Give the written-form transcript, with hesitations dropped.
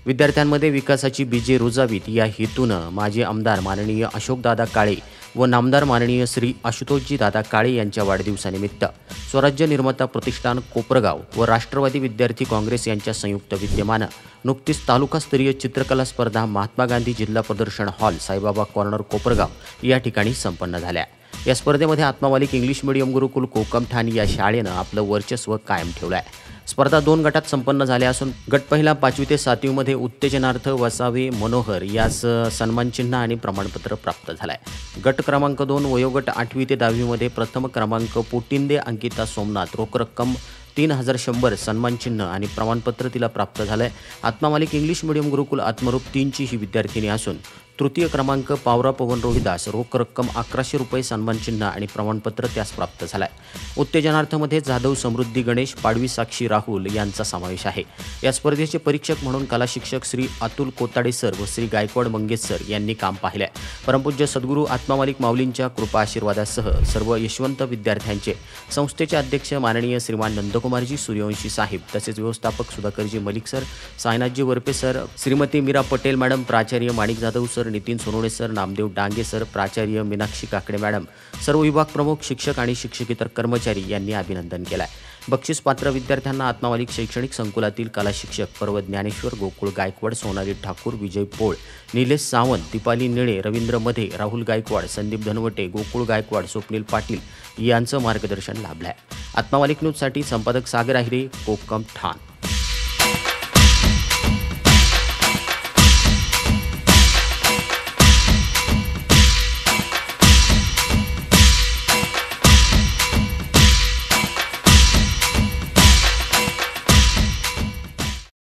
विद्यार्थ्यांमध्ये विकासाची बीजे रुजावीत या हेतूनं माजी आमदार माननीय अशोकदादा काळे व नामदार माननीय श्री आशुतोषजी दादा काळे यांच्या वाढदिवसानिमित्त स्वराज्य निर्माता प्रतिष्ठान कोपरगाव व राष्ट्रवादी विद्यार्थी काँग्रेस यांच्या संयुक्त विद्यमानं नुकतीच तालुकास्तरीय चित्रकला स्पर्धा महात्मा गांधी जिल्हा प्रदर्शन हॉल साईबाबा कॉर्नर कोपरगाव या ठिकाणी संपन्न झाल्या। या स्पर्धेमध्ये आत्मामालिक इंग्लिश मीडियम गुरुकुल कोकमठाण या शाळेनं आपलं वर्चस्व कायम ठेवलं आहे। स्पर्धा 2 गटात संपन्न झाल्या असून गट पहिला 5वी ते 7वी मध्ये उत्तेजनार्थ वसावे मनोहर यास सन्मानचिन्ह आणि प्रमाणपत्र प्राप्त झालं आहे। गट क्रमांक 2 वयोगट 8वी ते 10वी मध्ये प्रथम क्रमांक पोटिंदे अंकिता सोमनाथ रोख रक्कम 3100 सन्मानचिन्ह आणि प्रमाणपत्र तिला प्राप्त झालं आहे। आत्मामालिक इंग्लिश मीडियम गुरुकुल आत्मरूप 3ची ही विद्यार्थिनी असून तृतीय क्रमांक पावरा पवन रोहिदास रोख रक्कम 1100 रुपये सन्मानचिन्ह आणि प्रमाणपत्र त्यास प्राप्त झालं आहे। उत्तेजनार्थमध्ये जाधव समृद्धी गणेश पाडवी साक्षी राहुल यांचा समावेश आहे। या स्पर्धेचे परीक्षक म्हणून कला शिक्षक श्री अतुल कोताडे सर व श्री गायकवाड मंगेश सर यांनी काम पाहिले आहे। परमपूज्य सद्गुरू आत्मामालिक माऊलींच्या कृपा आशीर्वादासह सर्व यशवंत विद्यार्थ्यांचे संस्थेचे अध्यक्ष माननीय श्रीमान नंदकुमारजी सूर्यवंशी साहेब तसेच व्यवस्थापक Sudhakarji Malik sir, Sainathji Warpe sir, Shrimati Meera Patel madam, प्राचार्य Manik Jadhav sir, Nitin Sonawane sir, Namdev Dange sir, प्राचार्य मीनाक्षी काकडे मॅडम, सर्व विभाग प्रमुख, शिक्षक आणि शिक्षकेतर कर्मचारी यांनी अभिनंदन केलं आहे। बक्षीस पात्र विद्यार्थ्यांना आत्मामालिक शैक्षणिक संकुलातील कला शिक्षक पर्वत ज्ञानेश्वर, गोकुळ गायकवाड, सोनाली ठाकूर, विजय पोळ, निलेश सावंत, दीपाली निळे, रवींद्र मध्ये, राहुल गायकवाड, संदीप धनवटे, गोकुळ गायकवाड, स्वप्नील पाटील यांचं मार्गदर्शन लाभलं आहे। आत्मामालिक न्यूजसाठी संपादक सागर आहिरे, कोकमठाण।